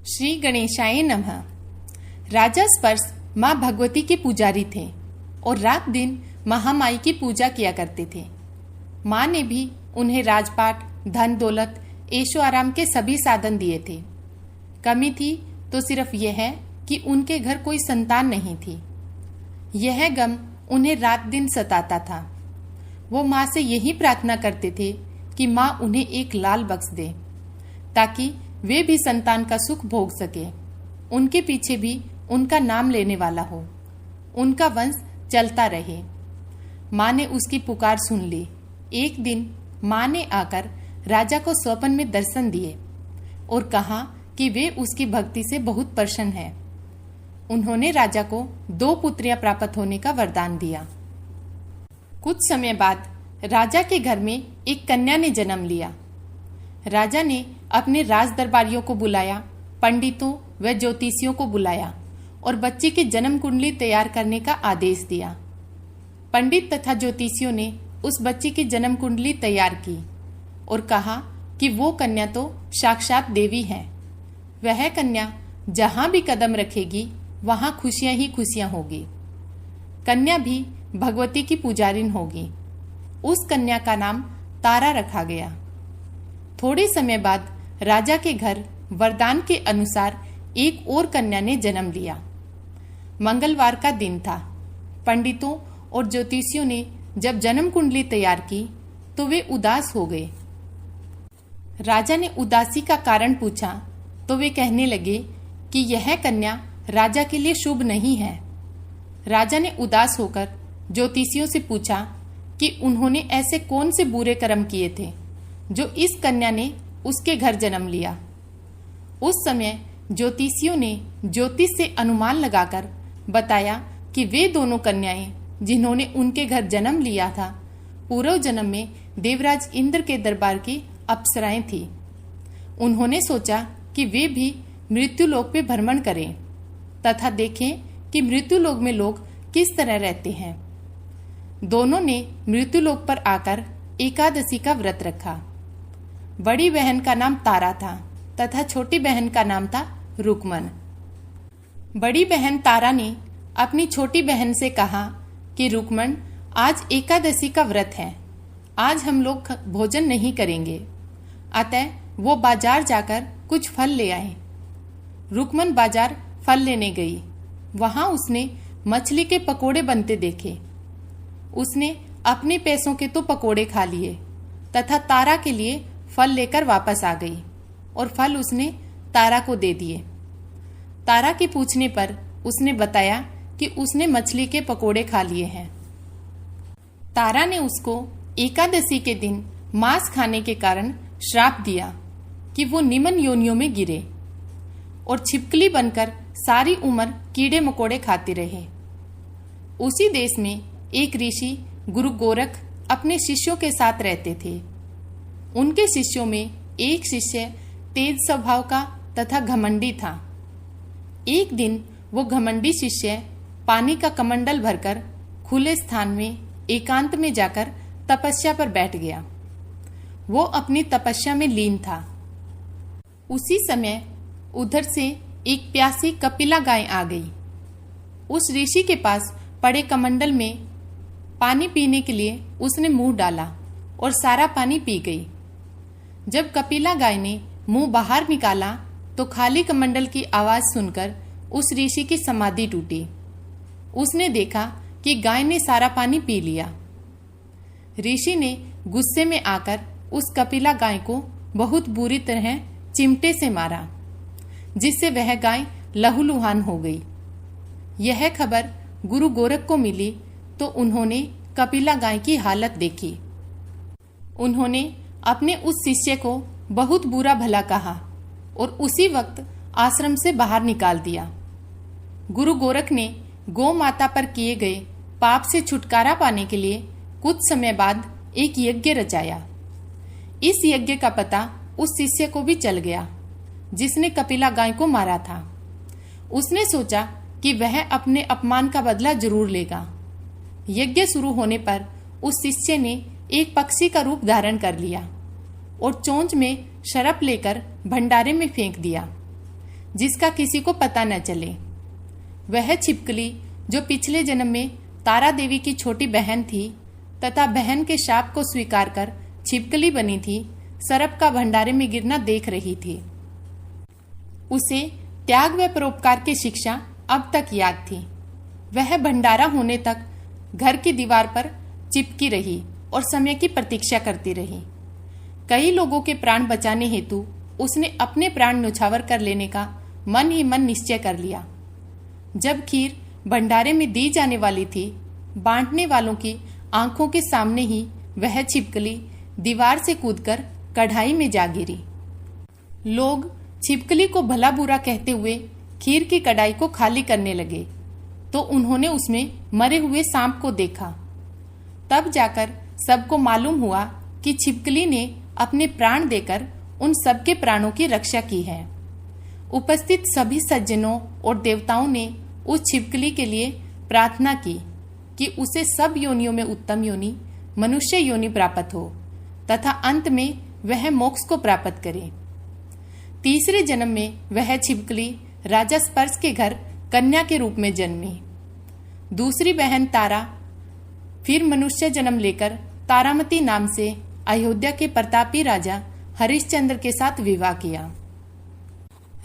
श्री गणेशाय नमः। राजा स्पर्श माँ भगवती के पुजारी थे और रात दिन महामाई की पूजा किया करते थे। माँ ने भी उन्हें राजपाट, धन दौलत, ऐशो आराम के सभी साधन दिए थे। कमी थी तो सिर्फ यह है कि उनके घर कोई संतान नहीं थी। यह गम उन्हें रात दिन सताता था। वो माँ से यही प्रार्थना करते थे कि माँ उन्हें एक लाल बख्श दे ताकि वे भी संतान का सुख भोग सके, उनके पीछे भी उनका नाम लेने वाला हो, उनका वंश चलता रहे। माँ ने उसकी पुकार सुन ली। एक दिन माँ ने आकर राजा को स्वप्न में दर्शन दिए और कहा कि वे उसकी भक्ति से बहुत प्रसन्न हैं। उन्होंने राजा को 2 पुत्रियां प्राप्त होने का वरदान दिया। कुछ समय बाद राजा के घर में एक कन्या ने जन्म लिया। राजा ने अपने राज दरबारियों को बुलाया, पंडितों व ज्योतिषियों को बुलाया और बच्चे की जन्म कुंडली तैयार करने का आदेश दिया। पंडित तथा ज्योतिषियों ने उस बच्चे की जन्म कुंडली तैयार की और कहा कि वो कन्या तो साक्षात देवी है। वह कन्या जहां भी कदम रखेगी वहां खुशियां ही खुशियां होगी। कन्या भी भगवती की पुजारिन होगी। उस कन्या का नाम तारा रखा गया। थोड़े समय बाद राजा के घर वरदान के अनुसार एक और कन्या ने जन्म लिया। मंगलवार का दिन था। पंडितों और ज्योतिषियों ने जब जन्म कुंडली तैयार की तो वे उदास हो गए। राजा ने उदासी का कारण पूछा तो वे कहने लगे कि यह कन्या राजा के लिए शुभ नहीं है। राजा ने उदास होकर ज्योतिषियों से पूछा कि उन्होंने ऐसे कौन से बुरे कर्म किए थे जो इस कन्या ने उसके घर जन्म लिया। उस समय ज्योतिषियों ने ज्योतिष से अनुमान लगाकर बताया कि वे दोनों कन्याएं जिन्होंने उनके घर जन्म लिया था पूर्व जन्म में देवराज इंद्र के दरबार की अप्सराएं थी। उन्होंने सोचा कि वे भी मृत्युलोक पे भ्रमण करें तथा देखें कि मृत्युलोक में लोग किस तरह रहते हैं। दोनों ने मृत्युलोक पर आकर एकादशी का व्रत रखा। बड़ी बहन का नाम तारा था तथा छोटी बहन का नाम था रुकमन। बड़ी बहन तारा ने अपनी छोटी बहन से कहा कि रुकमन, आज एकादशी का व्रत है, आज हम लोग भोजन नहीं करेंगे। अतः वो बाजार जाकर कुछ फल ले आए। रुकमन बाजार फल लेने गई। वहां उसने मछली के पकोड़े बनते देखे। उसने अपने पैसों के तो पकोड़े खा लिए तथा तारा के लिए फल लेकर वापस आ गई और फल उसने तारा को दे दिए। तारा के पूछने पर उसने बताया कि उसने मछली के पकोड़े खा लिए हैं। तारा ने उसको एकादशी के दिन मांस खाने के कारण श्राप दिया कि वो निम्न योनियों में गिरे और छिपकली बनकर सारी उम्र कीड़े मकोड़े खाते रहे। उसी देश में एक ऋषि गुरु गोरख अपने शिष्यों के साथ रहते थे। उनके शिष्यों में एक शिष्य तेज स्वभाव का तथा घमंडी था। एक दिन वो घमंडी शिष्य पानी का कमंडल भरकर खुले स्थान में एकांत में जाकर तपस्या पर बैठ गया। वो अपनी तपस्या में लीन था। उसी समय उधर से एक प्यासी कपिला गाय आ गई। उस ऋषि के पास पड़े कमंडल में पानी पीने के लिए उसने मुंह डाला और सारा पानी पी गई। जब कपिला गाय ने मुंह बाहर निकाला तो खाली कमंडल की आवाज सुनकर उस ऋषि की समाधि टूटी। उसने देखा कि गाय ने सारा पानी पी लिया। ऋषि ने गुस्से में आकर उस कपिला गाय को बहुत बुरी तरह चिमटे से मारा, जिससे वह गाय लहूलुहान हो गई। यह खबर गुरु गोरख को मिली तो उन्होंने कपिला गाय की हालत देखी। उन्होंने अपने उस शिष्य को बहुत बुरा भला कहा और उसी वक्त आश्रम से बाहर निकाल दिया। गुरु गोरख ने गौ माता पर किए गए पाप से छुटकारा पाने के लिए कुछ समय बाद एक यज्ञ रचाया। इस यज्ञ का पता उस शिष्य को भी चल गया जिसने कपिला गाय को मारा था। उसने सोचा कि वह अपने अपमान का बदला जरूर लेगा। यज्ञ शुरू होने पर उस शिष्य ने एक पक्षी का रूप धारण कर लिया और चोंच में शरप लेकर भंडारे में फेंक दिया। जिसका किसी को पता न चले। वह छिपकली जो पिछले जन्म में तारा देवी की छोटी बहन थी तथा बहन के शाप को स्वीकार कर छिपकली बनी थी, सरप का भंडारे में गिरना देख रही थी। उसे त्याग व परोपकार की शिक्षा अब तक याद थी। वह भंडारा होने तक घर की दीवार पर चिपकी रही और समय की प्रतीक्षा करती रही। कई लोगों के प्राण बचाने हेतु उसने अपने प्राण न्यौछावर कर लेने का मन ही मन निश्चय कर लिया। जब खीर भंडारे में दी जाने वाली थी, बांटने वालों की आंखों के सामने ही वह छिपकली दीवार से कूदकर कढ़ाई में जा गिरी। लोग छिपकली को भला बुरा कहते हुए खीर की कढ़ाई को खाली करने लगे तो उन्होंने उसमें मरे हुए सांप को देखा। तब जाकर सबको मालूम हुआ कि छिपकली ने अपने प्राण देकर उन सबके प्राणों की रक्षा की है। उपस्थित सभी सज्जनों और देवताओं ने उस छिपकली के लिए प्रार्थना की कि उसे सब योनियों में उत्तम योनि मनुष्य योनि प्राप्त हो तथा अंत में वह मोक्ष को प्राप्त करे। तीसरे जन्म में वह छिपकली राजा स्पर्श के घर कन्या के रूप में जन्मी। दूसरी बहन तारा फिर मनुष्य जन्म लेकर तारामती नाम से अयोध्या के प्रतापी राजा हरिश्चंद्र के साथ विवाह किया।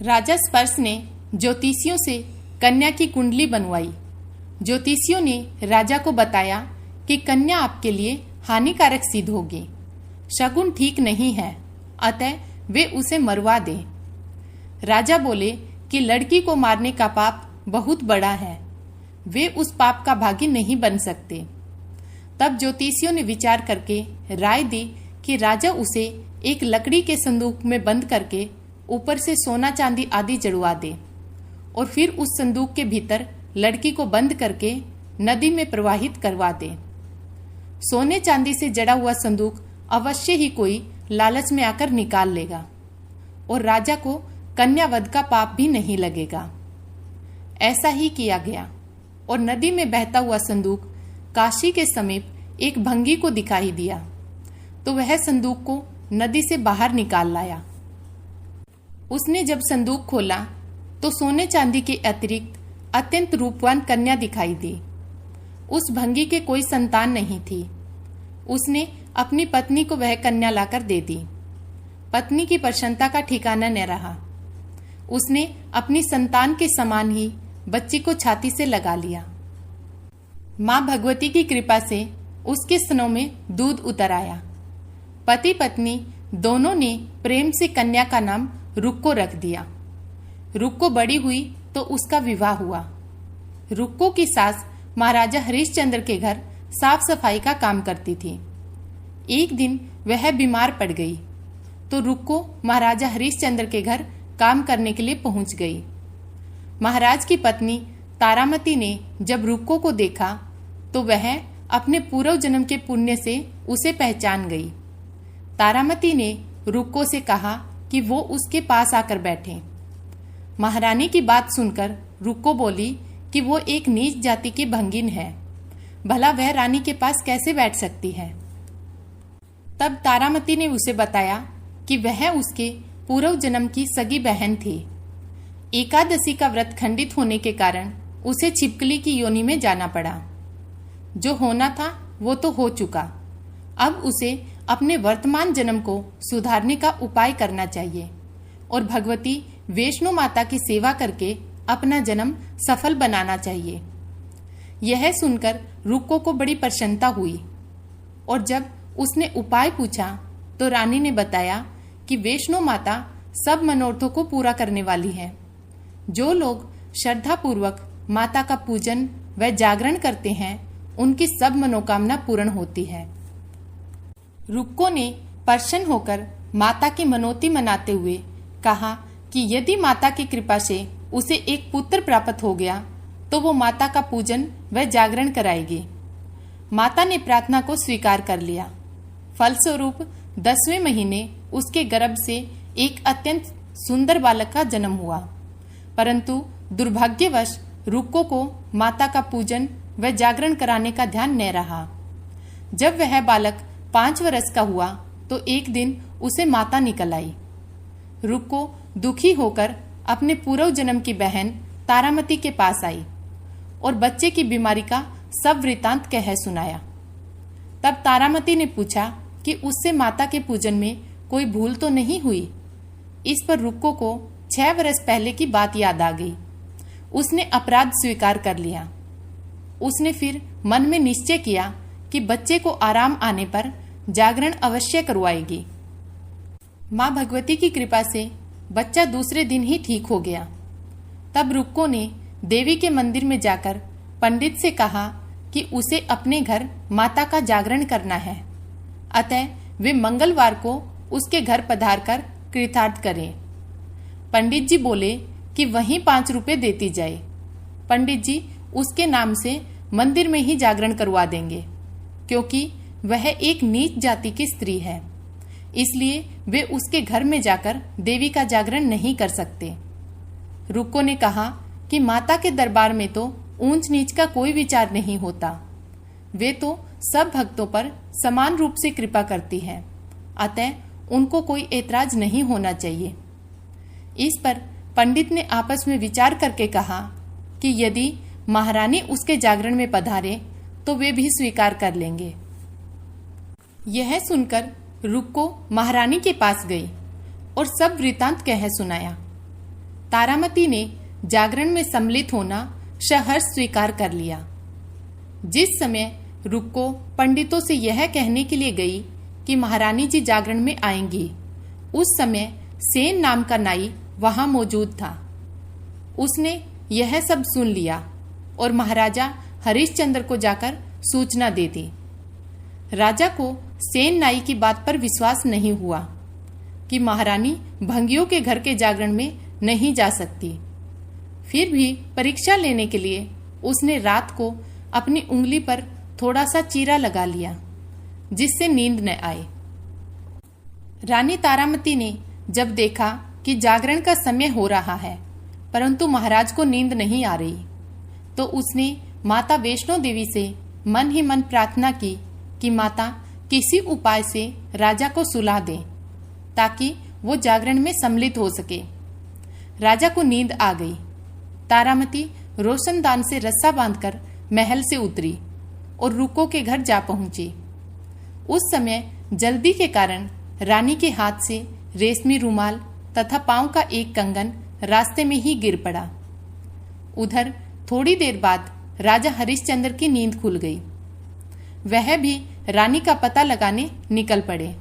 राजा स्पर्श ने ज्योतिषियों से कन्या की कुंडली बनवाई। ज्योतिषियों ने राजा को बताया कि कन्या आपके लिए हानिकारक सिद्ध होगी, शगुन ठीक नहीं है, अतः वे उसे मरवा दें। राजा बोले कि लड़की को मारने का पाप बहुत बड़ा है, वे उस पाप का भागी नहीं बन सकते। तब ज्योतिषियों ने विचार करके राय दी कि राजा उसे एक लकड़ी के संदूक में बंद करके ऊपर से सोना चांदी आदि जड़वा दे और फिर उस संदूक के भीतर लड़की को बंद करके नदी में प्रवाहित करवा दे। सोने चांदी से जड़ा हुआ संदूक अवश्य ही कोई लालच में आकर निकाल लेगा और राजा को कन्यावध का पाप भी नहीं लगेगा। ऐसा ही किया गया और नदी में बहता हुआ संदूक काशी के समीप एक भंगी को दिखाई दिया तो वह संदूक को नदी से बाहर निकाल लाया। उसने जब संदूक खोला तो सोने चांदी के अतिरिक्त अत्यंत रूपवान कन्या दिखाई दी। उस भंगी के कोई संतान नहीं थी। उसने अपनी पत्नी को वह कन्या लाकर दे दी। पत्नी की प्रसन्नता का ठिकाना न रहा। उसने अपनी संतान के समान ही बच्ची को छाती से लगा लिया। मां भगवती की कृपा से उसके स्तनों में दूध उतर आया। पति पत्नी दोनों ने प्रेम से कन्या का नाम रुक्को रख दिया। रुक्को बड़ी हुई तो उसका विवाह हुआ। रुक्को की सास महाराजा हरिश्चंद्र के घर साफ सफाई का काम करती थी। एक दिन वह बीमार पड़ गई तो रुक्को महाराजा हरिश्चंद्र के घर काम करने के लिए पहुंच गई। महाराज की पत्नी तारामती ने जब रुक्को को देखा तो वह अपने पूर्व जन्म के पुण्य से उसे पहचान गई। तारामती ने रुक्को से कहा कि वो उसके पास आकर बैठे। महारानी की बात सुनकर रुक्को बोली कि वो एक नीच जाति की भंगिन है, भला वह रानी के पास कैसे बैठ सकती है। तब तारामती ने उसे बताया कि वह उसके पूर्व जन्म की सगी बहन थी। एकादशी का व्रत खंडित होने के कारण उसे छिपकली की योनि में जाना पड़ा। जो होना था वो तो हो चुका, अब उसे अपने वर्तमान जन्म को सुधारने का उपाय करना चाहिए और भगवती वैष्णो माता की सेवा करके अपना जन्म सफल बनाना चाहिए। यह सुनकर रुक्को को बड़ी प्रसन्नता हुई और जब उसने उपाय पूछा तो रानी ने बताया कि वैष्णो माता सब मनोरथों को पूरा करने वाली है। जो लोग श्रद्धा पूर्वक माता का पूजन व जागरण करते हैं उनकी सब मनोकामना पूर्ण होती है। रुक्को ने प्रसन्न होकर माता की मनोती मनाते हुए कहा कि यदि माता की कृपा से उसे एक पुत्र प्राप्त हो गया तो वो माता का पूजन व जागरण कराएगी। माता ने प्रार्थना को स्वीकार कर लिया। फलस्वरूप 10वें महीने उसके गर्भ से एक अत्यंत सुंदर बालक का जन्म हुआ, परंतु दुर्भाग्यवश रुक्को को माता का पूजन व जागरण कराने का ध्यान न रहा। जब वह बालक 5 वर्ष का हुआ तो एक दिन उसे माता निकल आई। रुक्को दुखी होकर अपने पूर्व जन्म की बहन तारामती के पास आई और बच्चे की बीमारी का सब वृतांत कह सुनाया। तब तारामती ने पूछा कि उससे माता के पूजन में कोई भूल तो नहीं हुई। इस पर रुक्को को 6 वर्ष पहले की बात याद आ गई। उसने अपराध स्वीकार कर लिया। उसने फिर मन में निश्चय किया कि बच्चे को आराम आने पर जागरण अवश्य करवाएगी। मां भगवती की कृपा से बच्चा दूसरे दिन ही ठीक हो गया। तब रुक्को ने देवी के मंदिर में जाकर पंडित से कहा कि उसे अपने घर माता का जागरण करना है, अतः वे मंगलवार को उसके घर पधार कर कृतार्थ करें। पंडित जी बोले कि वहीं 5 रुपए देती जाए। पंडित जी उसके नाम से मंदिर में ही जागरण करवा देंगे, क्योंकि वह एक नीच जाति की स्त्री है, इसलिए वे उसके घर में जाकर देवी का जागरण नहीं कर सकते। रुक्को ने कहा कि माता के दरबार में तो ऊंच नीच का कोई विचार नहीं होता। वे तो सब भक्तों पर समान रूप से कृपा करती है, अतः उनको कोई ऐतराज नहीं होना चाहिए। इस पर पंडित ने आपस में विचार करके कहा कि यदि महारानी उसके जागरण में पधारे तो वे भी स्वीकार कर लेंगे। यह सुनकर रुक्को महारानी के पास गई और सब वृतांत कह सुनाया। तारामती ने जागरण में सम्मिलित होना सहर्ष स्वीकार कर लिया। जिस समय रुक्को पंडितों से यह कहने के लिए गई कि महारानी जी जागरण में आएंगी, उस समय सेन नाम का नाई वहां मौजूद था। उसने यह सब सुन लिया और महाराजा हरिश्चंद्र को जाकर सूचना दे दी। राजा को सेन नाई की बात पर विश्वास नहीं हुआ कि महारानी भंगियों के घर के जागरण में नहीं जा सकती। फिर भी परीक्षा लेने के लिए उसने रात को अपनी उंगली पर थोड़ा सा चीरा लगा लिया, जिससे नींद न आए। रानी तारामती ने जब देखा कि जागरण का समय हो रहा है परंतु महाराज को नींद नहीं आ रही, तो उसने माता वैष्णो देवी से मन ही मन प्रार्थना की कि माता किसी उपाय से राजा को सुला दें ताकि वो जागरण में सम्मिलित हो सके। राजा को नींद आ गई। तारामती रोशनदान से रस्सा बांधकर महल से उतरी और रुक्को के घर जा पहुंची। उस समय जल्दी के कारण रानी के हाथ से रेशमी रुमाल तथा पांव का एक कंगन रास्ते में ही गिर पड़ा। उधर थोड़ी देर बाद राजा हरिश्चंद्र की नींद खुल गई। वह भी रानी का पता लगाने निकल पड़े।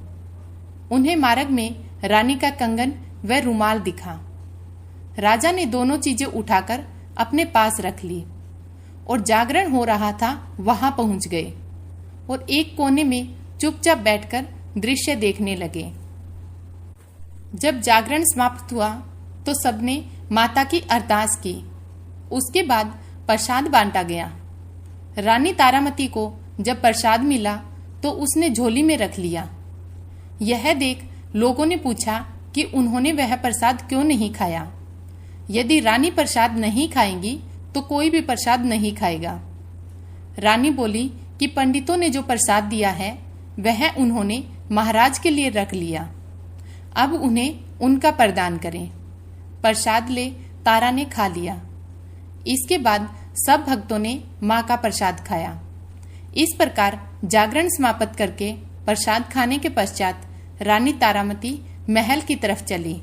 उन्हें मार्ग में रानी का कंगन व रुमाल दिखा। राजा ने दोनों चीजें उठाकर अपने पास रख ली और जागरण हो रहा था वहां पहुंच गए और एक कोने में चुपचाप बैठकर दृश्य देखने लगे। जब जागरण समाप्त हुआ तो सबने माता की अरदास की। उसके बाद प्रसाद बांटा गया। रानी तारामती को जब प्रसाद मिला तो उसने झोली में रख लिया। यह देख लोगों ने पूछा कि उन्होंने वह प्रसाद क्यों नहीं खाया। यदि रानी प्रसाद नहीं खाएंगी तो कोई भी प्रसाद नहीं खाएगा। रानी बोली कि पंडितों ने जो प्रसाद दिया है वह उन्होंने महाराज के लिए रख लिया, अब उन्हें उनका प्रदान करें। प्रसाद ले तारा ने खा लिया। इसके बाद सब भक्तों ने मां का प्रसाद खाया। इस प्रकार जागरण समाप्त करके प्रसाद खाने के पश्चात रानी तारामती महल की तरफ चली।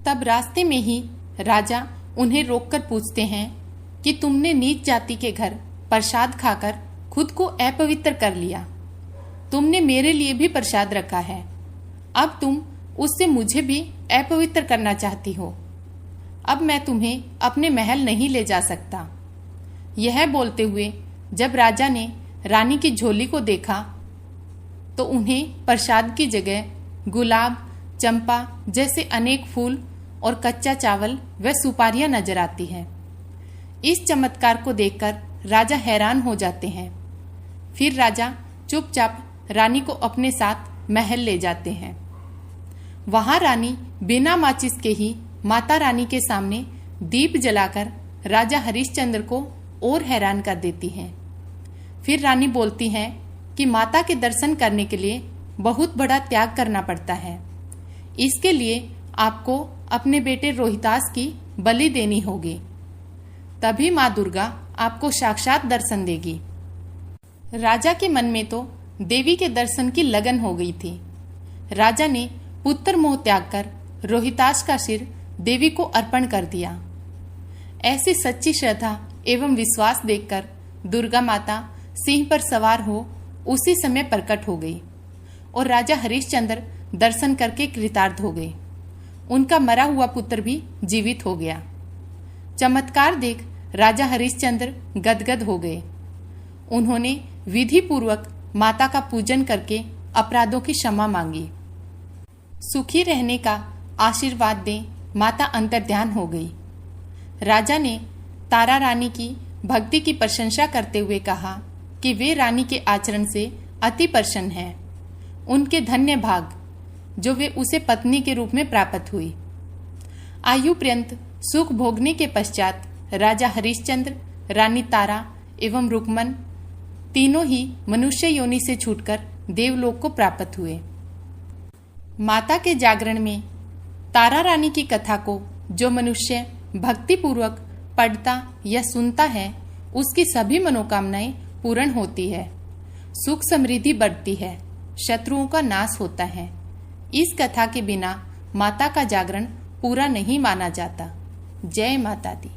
तब रास्ते में ही राजा उन्हें रोककर पूछते हैं कि तुमने नीच जाति के घर प्रसाद खाकर खुद को अपवित्र कर लिया। तुमने मेरे लिए भी प्रसाद रखा है, अब तुम उससे मुझे भी अपवित्र करना चाहती हो। अब मैं तुम्हें अपने महल नहीं ले जा सकता। यह बोलते हुए जब राजा ने रानी की झोली को देखा तो उन्हें प्रसाद की जगह गुलाब, चंपा जैसे अनेक फूल और कच्चा चावल व सुपारियां नजर आती हैं। इस चमत्कार को देखकर राजा हैरान हो जाते हैं। फिर राजा चुपचाप रानी को अपने साथ महल ले जाते हैं। वहां रानी बिना माचिस के ही माता रानी के सामने दीप जलाकर राजा हरिश्चंद्र को और हैरान कर देती हैं। फिर रानी बोलती हैं कि माता के दर्शन करने के लिए बहुत बड़ा त्याग करना पड़ता है। इसके लिए आपको अपने बेटे रोहितास की बलि देनी होगी, तभी माँ दुर्गा आपको साक्षात दर्शन देगी। राजा के मन में तो देवी के दर्शन की लगन हो गई थी। राजा ने पुत्र मोह त्याग कर रोहितास का सिर देवी को अर्पण कर दिया। ऐसी सच्ची श्रद्धा एवं विश्वास देखकर दुर्गा माता सिंह पर सवार हो उसी समय प्रकट हो गई और राजा हरिश्चंद्र दर्शन करके कृतार्थ हो गए। उनका मरा हुआ पुत्र भी जीवित हो गया। चमत्कार देख राजा हरिश्चंद्र गदगद हो गए। उन्होंने विधि पूर्वक माता का पूजन करके अपराधों की क्षमा मांगी। सुखी रहने का आशीर्वाद दें, माता अंतर्ध्यान हो गई। राजा ने तारा रानी की भक्ति की प्रशंसा करते हुए कहा कि वे रानी के आचरण से अति प्रसन्न हैं। उनके धन्य भाग जो वे उसे पत्नी के रूप में प्राप्त हुई। आयु पर्यंत सुख भोगने के पश्चात राजा हरिश्चंद्र, रानी तारा एवं रुक्मन तीनों ही मनुष्य योनि से छूटकर देवलोक को प्राप्त हुए। माता के जागरण में तारा रानी की कथा को जो मनुष्य भक्ति पूर्वक पढ़ता या सुनता है, उसकी सभी मनोकामनाएं पूर्ण होती है, सुख समृद्धि बढ़ती है, शत्रुओं का नाश होता है। इस कथा के बिना माता का जागरण पूरा नहीं माना जाता। जय माता दी।